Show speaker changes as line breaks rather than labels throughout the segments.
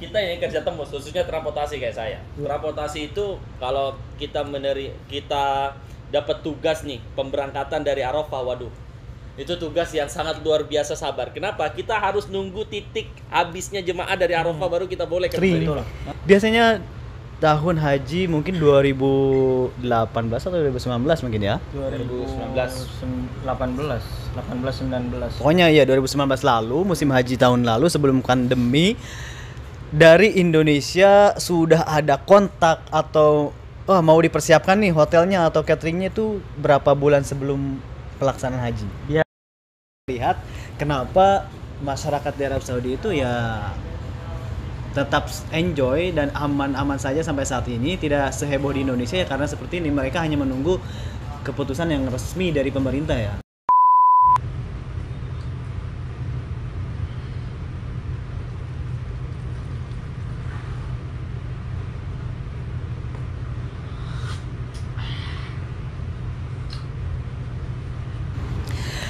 kita ini kerja tembus, khususnya transportasi kayak saya. Transportasi itu kalau kita kita dapat tugas nih pemberangkatan dari Arafah, waduh. Itu tugas yang sangat luar biasa sabar. Kenapa? Kita harus nunggu titik habisnya jemaah dari Arafah baru kita boleh ke Musdalifah.
Biasanya tahun haji mungkin 2018 atau 2019 mungkin ya?
18, 19.
Pokoknya ya 2019 lalu, musim haji tahun lalu sebelum pandemi, dari Indonesia sudah ada kontak atau mau dipersiapkan nih hotelnya atau cateringnya itu berapa bulan sebelum pelaksanaan haji.
Biar
lihat kenapa masyarakat di Arab Saudi itu ya tetap enjoy dan aman-aman saja sampai saat ini, tidak seheboh di Indonesia ya karena seperti ini, mereka hanya menunggu keputusan yang resmi dari pemerintah ya.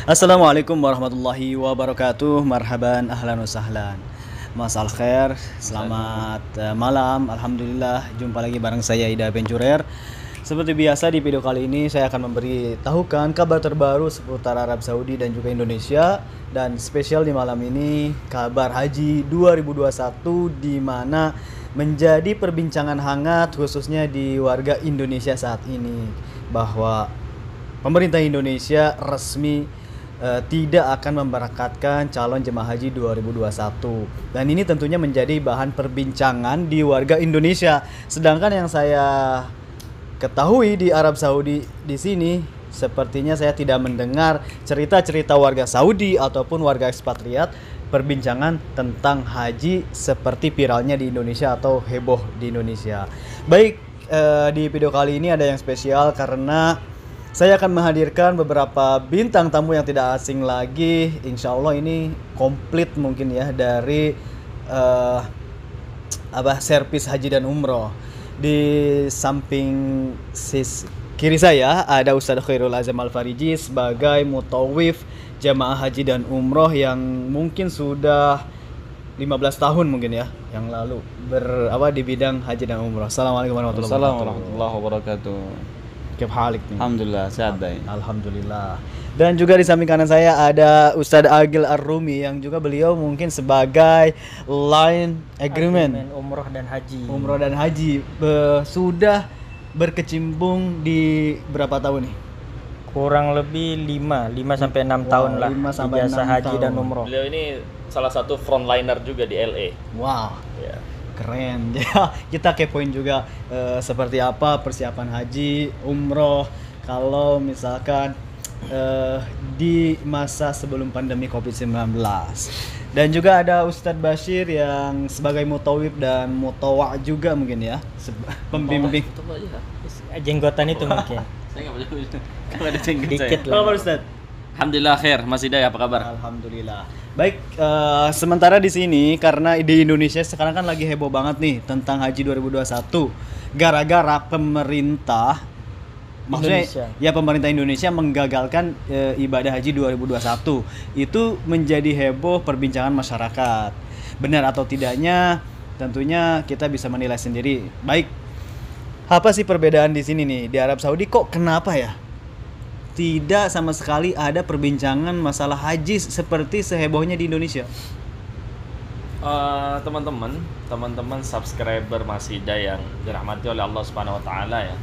Assalamualaikum warahmatullahi wabarakatuh. Marhaban, ahlan wa sahlan. Mas Al-Khair, selamat malam. Alhamdulillah, jumpa lagi bareng saya Ida Pencurer. Seperti biasa di video kali ini saya akan memberitahukan kabar terbaru seputar Arab Saudi dan juga Indonesia. Dan spesial di malam ini kabar haji 2021 di mana menjadi perbincangan hangat khususnya di warga Indonesia saat ini, bahwa pemerintah Indonesia resmi tidak akan memberangkatkan calon jemaah haji 2021, dan ini tentunya menjadi bahan perbincangan di warga Indonesia. Sedangkan yang saya ketahui di Arab Saudi di sini, sepertinya saya tidak mendengar cerita-cerita warga Saudi ataupun warga ekspatriat perbincangan tentang haji seperti viralnya di Indonesia atau heboh di Indonesia. Baik, di video kali ini ada yang spesial karena saya akan menghadirkan beberapa bintang tamu yang tidak asing lagi. Insya Allah ini komplit mungkin ya dari servis haji dan umroh. Di samping kiri saya ada Ustadz Khairul Azam Al-Fariji sebagai mutawif jamaah haji dan umroh yang mungkin sudah 15 tahun mungkin ya yang lalu di bidang haji dan umroh. Assalamualaikum
warahmatullahi wabarakatuh.
Alhamdulillah,
sehat dai.
Alhamdulillah. Dan juga di samping kanan saya ada Ustadz Agil Ar-Rumi yang juga beliau mungkin sebagai line agreement
umroh dan haji.
Sudah berkecimpung di berapa tahun nih?
Kurang lebih 5 sampai 6 tahun lah.
5 sampai 6
jasa haji
tahun.
dan umroh.
Beliau ini salah satu frontliner juga di LA.
Wow.
Ya.
Keren ya, kita kepoin juga seperti apa persiapan haji, umroh kalau misalkan di masa sebelum pandemi COVID-19. Dan juga ada Ustadz Bashir yang sebagai mutawib dan mutawa juga mungkin ya, pembimbing.
Jenggotan itu mungkin.
Saya nggak ada jenggot
Dikit
saya.
lah.
Apa Ustadz?
Alhamdulillah khair, Mas Hidayah apa kabar?
Alhamdulillah. Baik, sementara di sini karena di Indonesia sekarang kan lagi heboh banget nih tentang haji 2021. Gara-gara pemerintah maksudnya
Indonesia.
Ya pemerintah Indonesia menggagalkan ibadah haji 2021. Itu menjadi heboh perbincangan masyarakat. Benar atau tidaknya tentunya kita bisa menilai sendiri. Baik. Apa sih perbedaan di sini nih? Di Arab Saudi kok kenapa ya? Tidak sama sekali ada perbincangan masalah haji seperti sehebohnya di Indonesia.
Teman-teman subscriber Mas Hida yang dirahmati oleh Allah Subhanahu wa taala ya.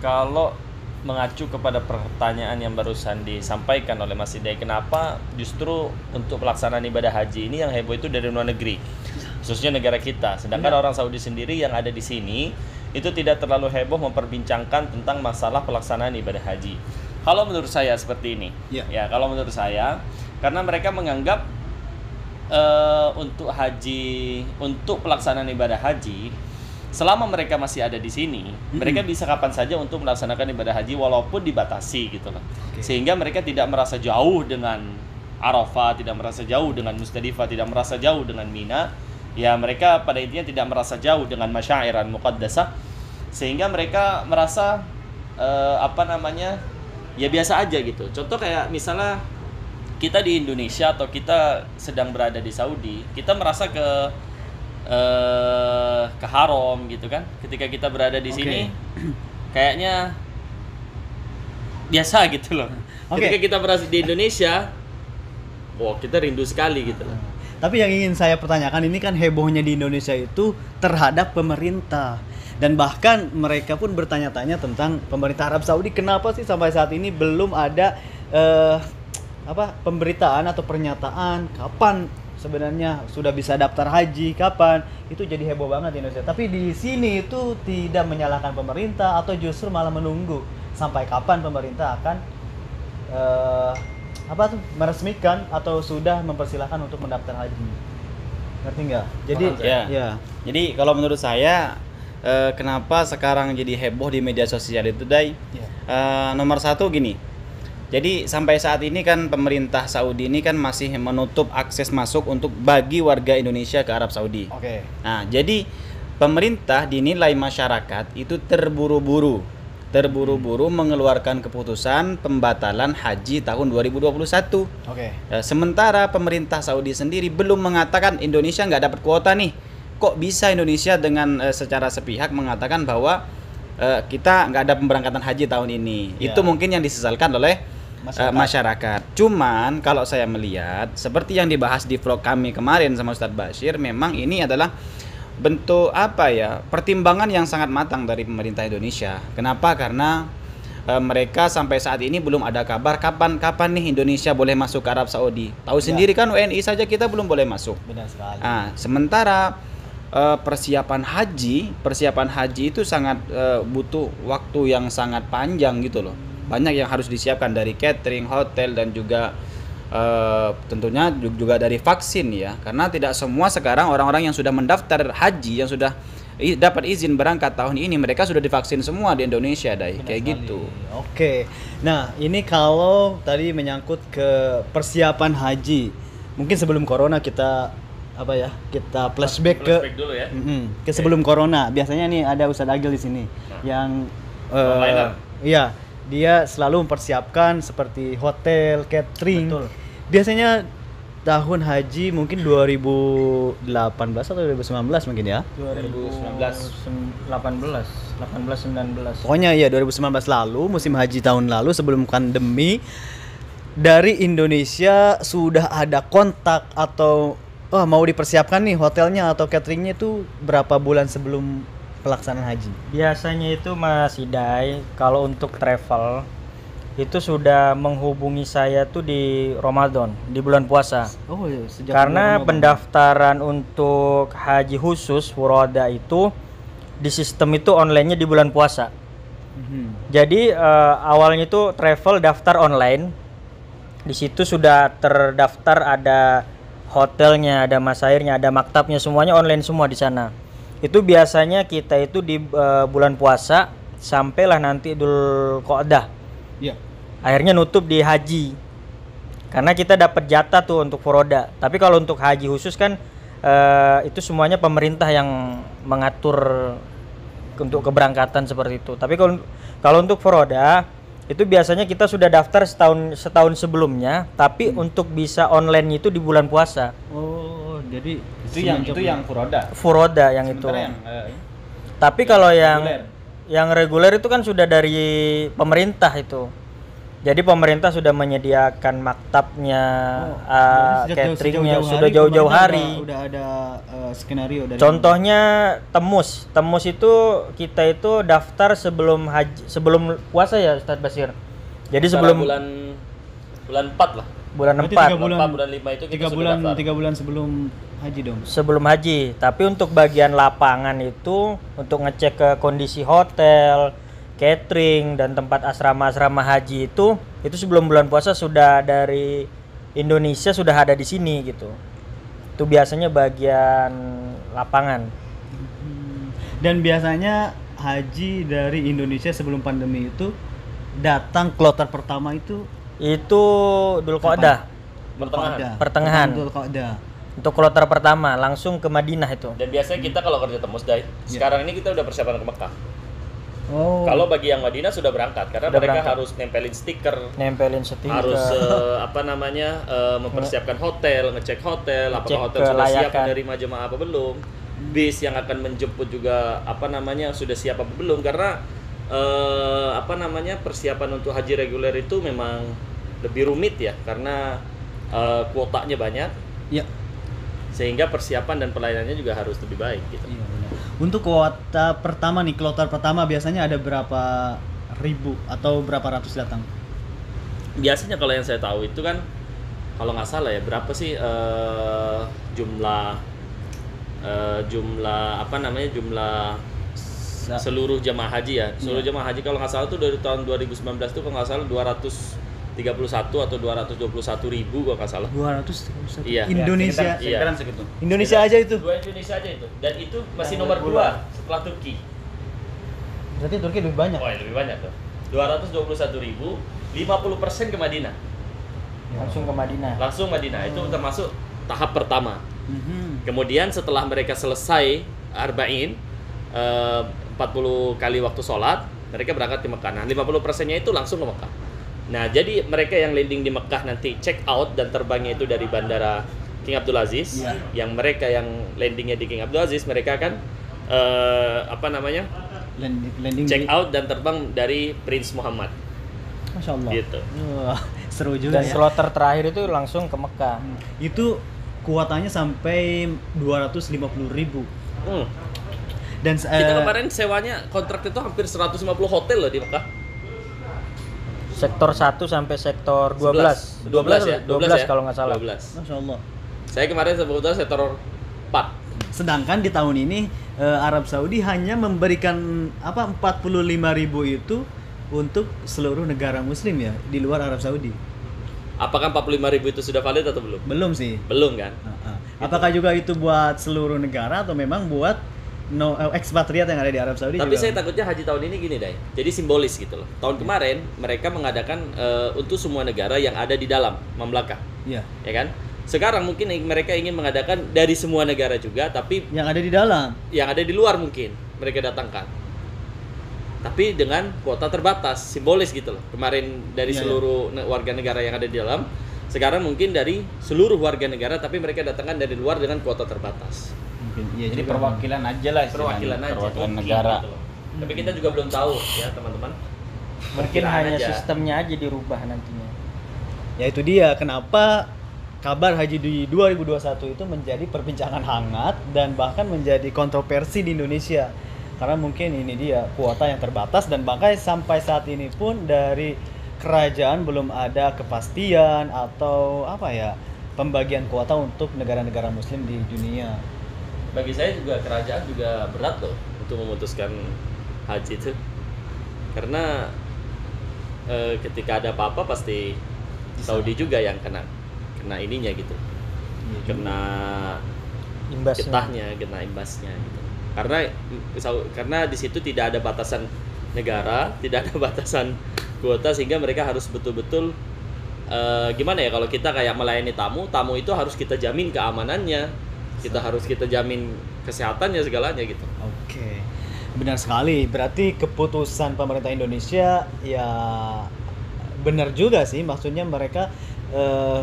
Kalau mengacu kepada pertanyaan yang barusan disampaikan oleh Mas Hida, kenapa justru untuk pelaksanaan ibadah haji ini yang heboh itu dari luar negeri, khususnya negara kita, sedangkan orang Saudi sendiri yang ada di sini itu tidak terlalu heboh memperbincangkan tentang masalah pelaksanaan ibadah haji. Kalau menurut saya seperti ini, ya kalau menurut saya, karena mereka menganggap untuk pelaksanaan ibadah haji, selama mereka masih ada di sini, mereka bisa kapan saja untuk melaksanakan ibadah haji walaupun dibatasi gitu loh. Sehingga mereka tidak merasa jauh dengan Arafah, tidak merasa jauh dengan Musdalifah, tidak merasa jauh dengan Mina. Ya mereka pada intinya tidak merasa jauh dengan masyairan muqaddasah, sehingga mereka merasa ya biasa aja gitu. Contoh kayak misalnya kita di Indonesia atau kita sedang berada di Saudi, kita merasa ke haram gitu kan. Ketika kita berada di sini kayaknya biasa gitu loh. Ketika kita berada di Indonesia, wah kita rindu sekali gitu loh.
Tapi yang ingin saya pertanyakan ini kan hebohnya di Indonesia itu terhadap pemerintah. Dan bahkan mereka pun bertanya-tanya tentang pemerintah Arab Saudi, kenapa sih sampai saat ini belum ada pemberitaan atau pernyataan kapan sebenarnya sudah bisa daftar haji, kapan. Itu jadi heboh banget di Indonesia. Tapi di sini itu tidak menyalahkan pemerintah atau justru malah menunggu sampai kapan pemerintah akan meresmikan atau sudah mempersilahkan untuk mendaftar haji. Ngerti nggak? Jadi
Jadi kalau menurut saya kenapa sekarang jadi heboh di media sosial itu, Dai? Nomor satu gini. Jadi sampai saat ini kan pemerintah Saudi ini kan masih menutup akses masuk untuk bagi warga Indonesia ke Arab Saudi. Nah, jadi pemerintah dinilai masyarakat itu terburu-buru mengeluarkan keputusan pembatalan haji tahun 2021. Sementara pemerintah Saudi sendiri belum mengatakan Indonesia nggak dapat kuota nih. Kok bisa Indonesia dengan secara sepihak mengatakan bahwa kita nggak ada pemberangkatan haji tahun ini? Itu mungkin yang disesalkan oleh masyarakat. Cuman kalau saya melihat seperti yang dibahas di vlog kami kemarin sama Ustadz Bashir, memang ini adalah bentuk pertimbangan yang sangat matang dari pemerintah Indonesia. Kenapa? Karena mereka sampai saat ini belum ada kabar kapan nih Indonesia boleh masuk ke Arab Saudi. Tahu sendiri kan WNI saja kita belum boleh masuk.
Benar sekali.
Sementara persiapan haji itu sangat butuh waktu yang sangat panjang gitu loh. Banyak yang harus disiapkan dari catering, hotel, dan juga tentunya juga dari vaksin ya. Karena tidak semua sekarang orang-orang yang sudah mendaftar haji, yang sudah dapat izin berangkat tahun ini, mereka sudah divaksin semua di Indonesia, Dai. Kayak gitu.
Oke. Nah, ini kalau tadi menyangkut ke persiapan haji. Mungkin sebelum corona kita flashback
dulu ya.
Ke sebelum corona. Biasanya nih ada Ustadz Agil di sini yang dia selalu mempersiapkan seperti hotel, catering.
Betul.
Biasanya tahun haji mungkin 2018 atau 2019 mungkin ya.
19.
Pokoknya ya 2019 lalu, musim haji tahun lalu sebelum pandemi, dari Indonesia sudah ada kontak atau mau dipersiapkan nih hotelnya atau cateringnya itu berapa bulan sebelum pelaksanaan haji?
Biasanya itu Mas Hidai, kalau untuk travel itu sudah menghubungi saya tuh di Ramadan, di bulan puasa. Karena pendaftaran untuk haji khusus furoda itu di sistem itu online-nya di bulan puasa. Jadi awalnya itu travel daftar online. Di situ sudah terdaftar, ada hotelnya, ada masairnya, ada maktabnya, semuanya online semua di sana. Itu biasanya kita itu di bulan puasa sampailah nanti Idul Qodah. Akhirnya nutup di haji. Karena kita dapat jatah tuh untuk furoda. Tapi kalau untuk haji khusus kan itu semuanya pemerintah yang mengatur untuk keberangkatan seperti itu. Tapi kalau untuk furoda itu biasanya kita sudah daftar setahun sebelumnya, tapi untuk bisa online itu di bulan puasa.
Jadi
itu yang furoda.
Furoda yang itu. Tapi kalau yang reguler itu kan sudah dari pemerintah itu. Jadi pemerintah sudah menyediakan maktabnya, cateringnya sudah jauh-jauh hari.
Udah ada skenario dari.
Contohnya Temus itu kita itu daftar sebelum puasa ya Ustadz Bashir. Jadi sebelum
bulan 4 lah.
Bulan 4.
Bulan 5 itu kita sudah daftar.
3 bulan sebelum haji dong.
Sebelum haji. Tapi untuk bagian lapangan itu untuk ngecek ke kondisi hotel, catering, dan tempat asrama haji itu sebelum bulan puasa sudah dari Indonesia sudah ada di sini gitu. Itu biasanya bagian lapangan.
Dan biasanya haji dari Indonesia sebelum pandemi itu datang kloter pertama itu
Idul Qodah. Pertengahan.
Idul Qodah.
Untuk kloter pertama langsung ke Madinah itu.
Dan biasanya kita kalau kerja Temus, Dai, sekarang ini kita udah persiapan ke Mekah.
Oh.
Kalau bagi yang Madinah sudah berangkat karena
Sudah
mereka
berangkat.
harus nempelin stiker,
Nempelin stiker.
harus mempersiapkan hotel, ngecek hotel,
Ngecek
apakah hotel sudah siap
kelayakan.
menerima jemaah apa belum, bis yang akan menjemput juga sudah siap apa belum, karena persiapan untuk haji reguler itu memang lebih rumit ya karena kuotanya banyak,
Ya.
sehingga persiapan dan pelayanannya juga harus lebih baik gitu.
Iya, benar. Untuk kuota pertama nih, kloter pertama biasanya ada berapa ribu atau berapa ratus datang?
Biasanya kalau yang saya tahu itu kan kalau nggak salah ya berapa sih jumlah seluruh jemaah haji ya. Seluruh jemaah haji kalau nggak salah tuh dari tahun 2019 tuh kalau nggak salah 231 atau 221 ribu kalau nggak salah.
231.
Iya.
Indonesia.
Iya.
Sekarang segitu.
Indonesia aja itu.
Dua Indonesia aja itu. Dan itu masih nomor 2 setelah Turki.
Berarti Turki lebih banyak.
Oh, lebih banyak tuh. 221 ribu, 50% ke Madinah.
Langsung ke Madinah.
Langsung Madinah itu termasuk tahap pertama.
Mhm.
Kemudian setelah mereka selesai arba'in 40 kali waktu sholat, mereka berangkat ke Mekah. Nah, 50%-nya itu langsung ke Mekah. Nah, jadi mereka yang landing di Mekah nanti check out dan terbangnya itu dari bandara King Abdul Aziz.
Iya.
Yang mereka yang landingnya di King Abdul Aziz, mereka akan
Landing
check
di-
out dan terbang dari Prince Muhammad.
Masya Allah.
Gitu.
Wah, seru juga
Dan
ya.
kloter terakhir itu langsung ke Mekah.
Itu kuotanya sampai 250 ribu.
Hmm.
Dan
Kita kemarin sewanya kontrak itu hampir 150 hotel loh di Mekah.
Sektor 1 sampai sektor 12.
12 ya?
12 kalau nggak salah.
12.
Masya Allah.
Saya kemarin sebetulnya sektor 4.
Sedangkan di tahun ini Arab Saudi hanya memberikan 45.000 itu untuk seluruh negara Muslim ya di luar Arab Saudi.
Apakah 45.000 itu sudah valid atau belum?
Belum sih.
Belum kan?
Apakah juga itu buat seluruh negara atau memang buat ekspatriat yang ada di Arab Saudi?
Tapi
juga?
saya takutnya haji tahun ini gini, Dai. Jadi simbolis gitu loh. Tahun kemarin mereka mengadakan untuk semua negara yang ada di dalam mamlakah,
Iya.
ya kan? Sekarang mungkin mereka ingin mengadakan dari semua negara juga, tapi
Yang ada di dalam.
yang ada di luar mungkin mereka datangkan. Tapi dengan kuota terbatas, simbolis gitu loh. Kemarin dari
Iya,
seluruh warga negara yang ada di dalam, sekarang mungkin dari seluruh warga negara, tapi mereka datangkan dari luar dengan kuota terbatas.
Mungkin iya
Jadi
juga.
perwakilan aja lah istilahnya.
Perwakilan aja.
Perwakilan
Oke,
negara.
gitu loh. Tapi kita juga belum tahu ya teman-teman.
Mungkin
Perkiraan
hanya
aja.
sistemnya aja dirubah nantinya.
Ya itu dia kenapa kabar haji di 2021 itu menjadi perbincangan hangat dan bahkan menjadi kontroversi di Indonesia. Karena mungkin ini dia kuota yang terbatas dan bahkan sampai saat ini pun dari kerajaan belum ada kepastian atau pembagian kuota untuk negara-negara muslim di dunia.
Bagi saya juga kerajaan juga berat loh untuk memutuskan haji itu. Karena ketika ada apa-apa pasti Saudi juga yang kena ininya gitu. Kena
Imbasnya.
getahnya, kena imbasnya gitu. Karena di situ tidak ada batasan negara, tidak ada batasan kuota, sehingga mereka harus betul-betul gimana ya, kalau kita kayak melayani tamu itu harus kita jamin keamanannya, kita jamin kesehatannya segalanya gitu.
Oke. Benar sekali. Berarti keputusan pemerintah Indonesia ya benar juga sih, maksudnya mereka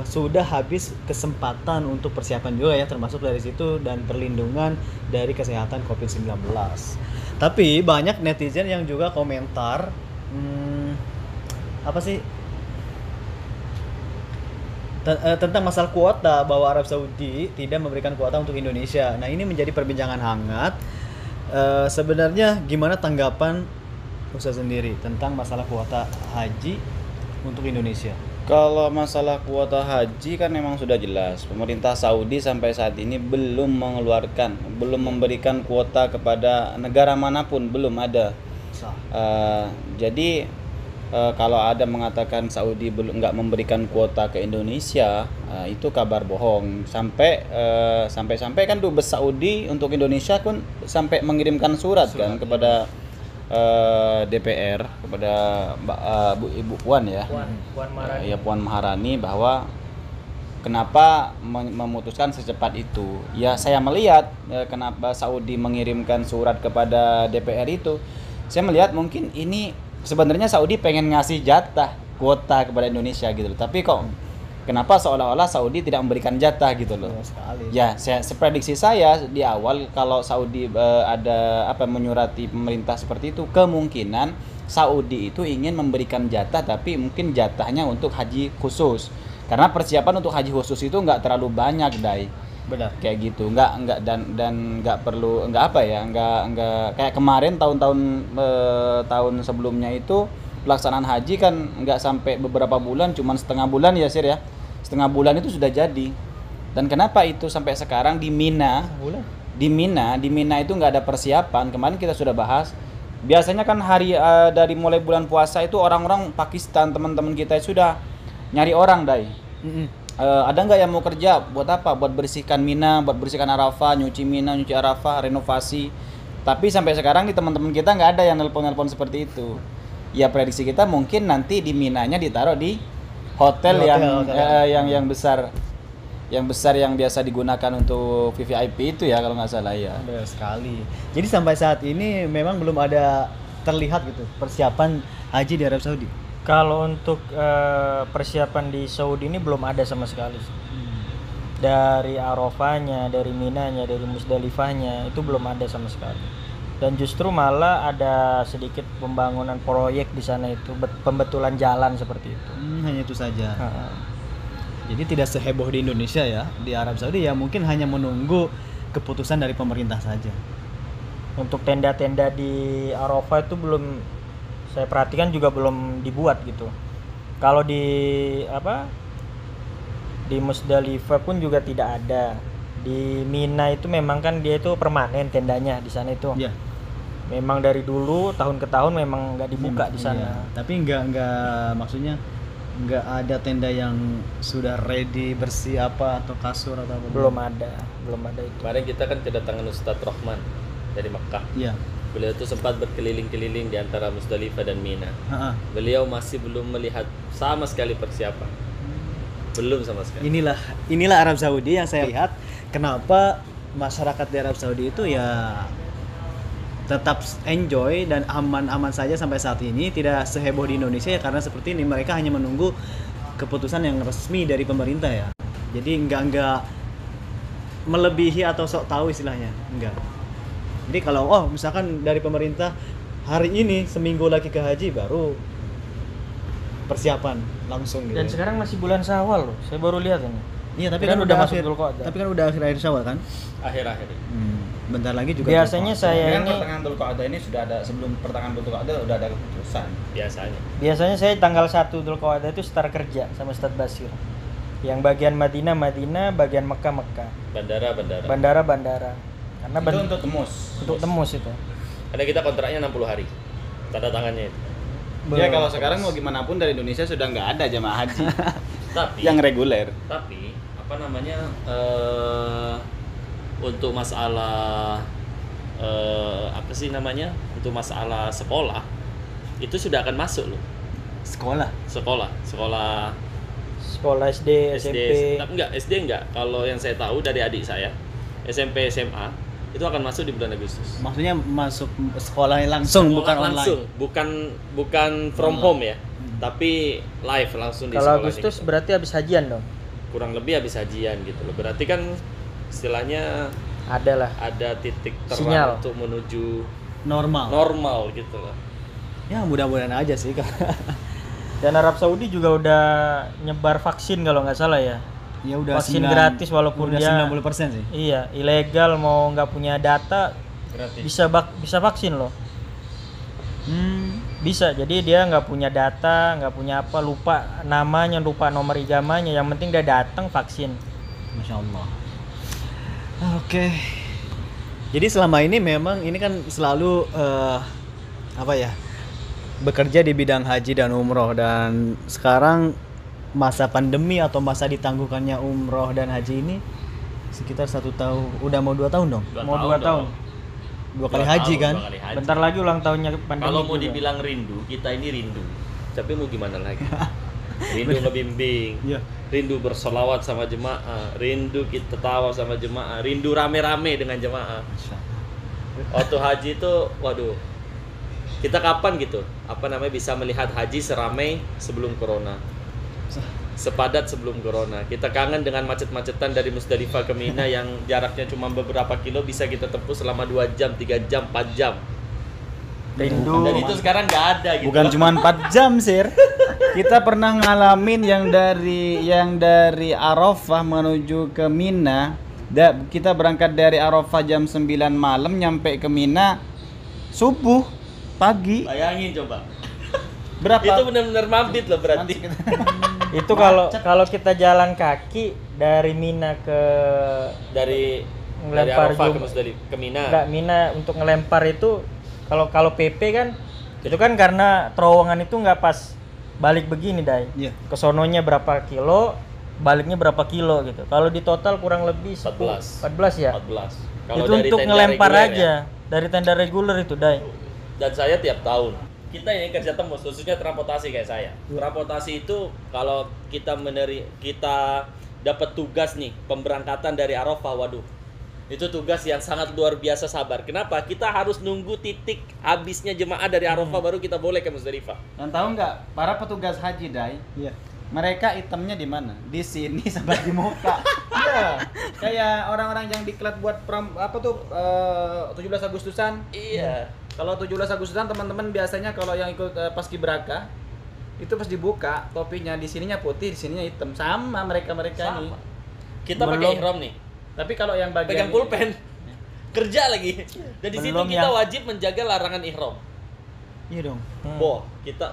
sudah habis kesempatan untuk persiapan juga ya, termasuk dari situ dan perlindungan dari kesehatan COVID-19. Tapi banyak netizen yang juga komentar tentang masalah kuota, bahwa Arab Saudi tidak memberikan kuota untuk Indonesia. Nah, ini menjadi perbincangan hangat. Sebenarnya gimana tanggapan Ustaz sendiri tentang masalah kuota haji untuk Indonesia?
Kalau masalah kuota haji kan memang sudah jelas. Pemerintah Saudi sampai saat ini belum memberikan kuota kepada negara manapun, belum ada. Jadi kalau ada mengatakan Saudi belum nggak memberikan kuota ke Indonesia, itu kabar bohong. Sampai kan dubes Saudi untuk Indonesia pun sampai mengirimkan surat kan kepada DPR, kepada Ibu Puan ya.
Puan Maharani.
Ya, Puan Maharani, bahwa kenapa memutuskan secepat itu. Ya saya melihat kenapa Saudi mengirimkan surat kepada DPR itu saya melihat mungkin ini sebenarnya Saudi pengen ngasih jatah kuota kepada Indonesia gitu loh. Tapi kok kenapa seolah-olah Saudi tidak memberikan jatah gitu loh. Ya, seprediksi saya di awal kalau Saudi ada menyurati pemerintah seperti itu, kemungkinan Saudi itu ingin memberikan jatah tapi mungkin jatahnya untuk haji khusus. Karena persiapan untuk haji khusus itu nggak terlalu banyak, Dai.
Benar.
Kayak gitu, nggak dan nggak perlu nggak kayak kemarin tahun sebelumnya itu pelaksanaan haji kan nggak sampai beberapa bulan, cuman setengah bulan ya Sir ya, setengah bulan itu sudah jadi. Dan kenapa itu sampai sekarang di Mina itu nggak ada persiapan? Kemarin kita sudah bahas, biasanya kan hari dari mulai bulan puasa itu orang-orang Pakistan teman-teman kita sudah nyari orang, Dai. Ada nggak yang mau kerja? Buat apa? Buat bersihkan Mina, buat bersihkan Arafah, nyuci Mina, nyuci Arafah, renovasi. Tapi sampai sekarang nih teman-teman kita nggak ada yang nelpon-nelpon seperti itu. Ya prediksi kita mungkin nanti di Minanya ditaruh di hotel yang besar, yang biasa digunakan untuk VVIP itu ya kalau nggak salah ya.
Benar sekali. Jadi sampai saat ini memang belum ada terlihat gitu persiapan haji di Arab Saudi.
Kalau untuk persiapan di Saudi ini belum ada sama sekali. Dari Arafahnya, dari Minanya, dari Musdalifahnya itu belum ada sama sekali. Dan justru malah ada sedikit pembangunan proyek di sana itu, pembetulan jalan seperti itu.
Hanya itu saja. Jadi tidak seheboh di Indonesia ya. Di Arab Saudi ya mungkin hanya menunggu keputusan dari pemerintah saja.
Untuk tenda-tenda di Arafah itu belum, saya perhatikan juga belum dibuat gitu. Kalau di di Musdalifah pun juga tidak ada. Di Mina itu memang kan dia itu permanen tendanya di sana itu.
Iya.
Memang dari dulu tahun ke tahun memang nggak dibuka di sana.
Iya. Tapi nggak maksudnya nggak ada tenda yang sudah ready bersih atau kasur atau apa?
Belum ada itu.
Kemarin kita kan kedatangan Ustadz Rahman dari Mekah.
Iya.
Beliau itu sempat berkeliling-keliling di antara Musdalifah dan Mina. Beliau masih belum melihat sama sekali persiapan. Belum sama sekali.
Inilah Arab Saudi yang saya lihat. Kenapa masyarakat di Arab Saudi itu ya tetap enjoy dan aman-aman saja sampai saat ini, tidak seheboh di Indonesia ya karena seperti ini, mereka hanya menunggu keputusan yang resmi dari pemerintah ya. Jadi enggak melebihi atau sok tahu istilahnya, enggak. Jadi kalau misalkan dari pemerintah hari ini seminggu lagi ke haji baru persiapan langsung gitu.
Dan sekarang masih bulan Syawal loh. Saya baru lihat ini.
Iya, tapi
kan
kan
udah masuk
akhir.
Dzulqa'dah.
Tapi kan udah akhir Syawal kan?
Akhir-akhir.
Bentar lagi juga.
Biasanya saya
Kan
ini
pertengahan Dzulqa'dah ini sudah ada, sebelum pertengahan Dzulqa'dah udah ada keputusan.
Biasanya
saya tanggal 1 Dzulqa'dah itu start kerja sama Ustadz Basir. Yang bagian Madinah, bagian Mekah. Bandara. Karena
Itu untuk tembus.
Untuk tembus itu.
Ada kita kontraknya 60 hari. Tanda tangannya itu.
Ya kalau sekarang mau gimana pun dari Indonesia sudah nggak ada jamaah haji
Tapi
yang reguler.
Tapi untuk masalah untuk masalah sekolah itu sudah akan masuk loh.
Sekolah
SD, SMP.
Tapi SD enggak. Kalau yang saya tahu dari adik saya, SMP, SMA itu akan masuk di bulan Agustus.
Maksudnya masuk sekolah langsung, bukan
langsung,
online.
bukan from home ya. Tapi live langsung di
Kalau
sekolah.
Agustus
gitu.
berarti habis hajian dong.
Kurang lebih habis hajian gitu loh. Berarti kan istilahnya ada titik terang
Sinyal
untuk menuju
normal
gitu loh.
Ya mudah-mudahan aja sih.
Dan Arab Saudi juga udah nyebar vaksin kalau nggak salah ya.
Ya udah
vaksin gratis walaupun
udah
dia
90% sih.
Iya, ilegal mau nggak punya data
Gratis.
bisa vaksin loh. Bisa, jadi dia nggak punya data, nggak punya apa, lupa namanya, lupa nomor igamanya, yang penting dia datang vaksin.
Masya Allah. Oke. Jadi selama ini memang ini kan selalu bekerja di bidang haji dan umroh, dan sekarang masa pandemi atau masa ditangguhkannya umroh dan haji ini sekitar 1 tahun, udah mau 2 tahun dong.
Mau 2 tahun.
2 kali haji kan.
Bentar lagi ulang tahunnya pandemi.
Kalau mau
juga.
dibilang rindu, kita ini rindu. Tapi mau gimana lagi? Rindu ngebimbing, rindu bersolawat sama jemaah, rindu kita tawa sama jemaah, rindu rame-rame dengan jemaah. Waktu haji itu, waduh, Kita kapan gitu, bisa melihat haji seramai sebelum corona, sepadat sebelum corona. Kita kangen dengan macet-macetan dari Musdalifah ke Mina yang jaraknya cuma beberapa kilo bisa kita tempuh selama 2 jam, 3 jam, 4 jam.
Rindu.
Dan itu sekarang nggak ada gitu.
Bukan cuma 4 jam, Sir. Kita pernah ngalamin yang dari Arafah menuju ke Mina. Kita berangkat dari Arafah jam 9 malam, nyampe ke Mina subuh pagi.
Bayangin coba.
Berapa?
Itu benar-benar mabit loh berarti.
Itu kalau kita jalan kaki dari Mina ke
dari
ngelempar
Arafah ke Mina.
Enggak, Mina untuk ngelempar itu kalau PP kan itu kan karena terowongan itu nggak pas balik begini, Dai.
Iya.
Kesononya berapa kilo, baliknya berapa kilo gitu. Kalau di total kurang lebih
14
ya.
14.
Itu untuk ngelempar aja dari tenda reguler itu, Dai.
Dan saya tiap tahun kita ini kerja tembus, khususnya transportasi kayak saya. Transportasi itu kalau kita dapat tugas nih pemberangkatan dari Arafah, waduh, itu tugas yang sangat luar biasa sabar. Kenapa? Kita harus nunggu titik habisnya jemaah dari Arafah baru kita boleh ke Musdalifah.
Dan tahu nggak, para petugas haji, Dai,
Iya.
mereka itemnya di mana? Di sini sama di muka. Iya. Kayak orang-orang yang diklat buat 17 Agustusan.
Iya.
Kalau 17 Agustusan teman-teman biasanya kalau yang ikut Paskibraka itu pas dibuka topinya di sininya putih, di sininya hitam. Sama mereka-mereka ini.
Kita pakai ihram nih.
Tapi kalau yang bagian
Pegang pulpen. Kerja lagi. Dan di situ
Belum
kita
yang-
wajib menjaga larangan ihram.
Iya dong.
Boh, kita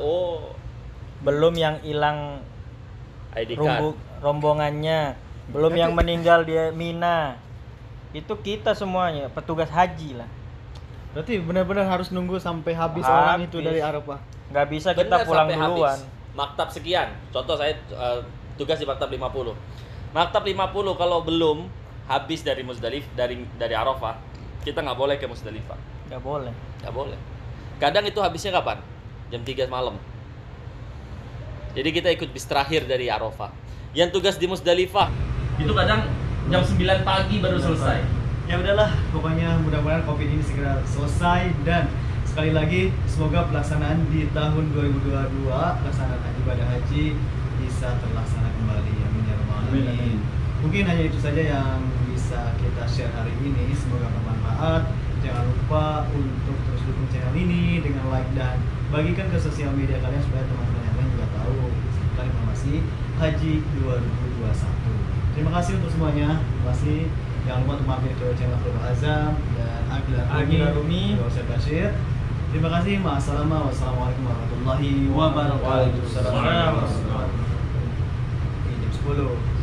Belum yang hilang
ID card.
rombongannya, belum yang meninggal di Mina. Itu kita semuanya petugas haji lah.
Berarti benar-benar harus nunggu sampai habis orang itu
Habis.
dari Arafah.
Nggak bisa
Bener,
kita pulang
sampai
duluan.
habis. Maktab sekian. Contoh saya tugas di maktab 50. Maktab 50 kalau belum habis dari dari Arafah, kita nggak boleh ke Musdalifah.
Nggak boleh.
Nggak boleh. Kadang itu habisnya kapan? Jam 3 malam. Jadi kita ikut bis terakhir dari Arafah. Yang tugas di Musdalifah itu kadang jam 9 pagi baru selesai.
Ya udahlah, pokoknya mudah-mudahan Covid ini segera selesai dan sekali lagi semoga pelaksanaan di tahun 2022 pelaksanaan ibadah haji bisa terlaksana kembali. Amin ya rabbal alamin. Mungkin hanya itu saja yang bisa kita share hari ini. Semoga bermanfaat. Jangan lupa untuk terus dukung channel ini dengan like dan bagikan ke sosial media kalian supaya teman-teman yang lain juga tahu seputar informasi Haji 2021. Terima kasih untuk semuanya. Terima kasih. Jangan lupa untuk mampir ke channel Abdul Azam dan Agila Rumi. Saya Bashir. Terima kasih. Wassalamualaikum warahmatullahi wabarakatuh.
Waalaikumsalam.
Jam 10.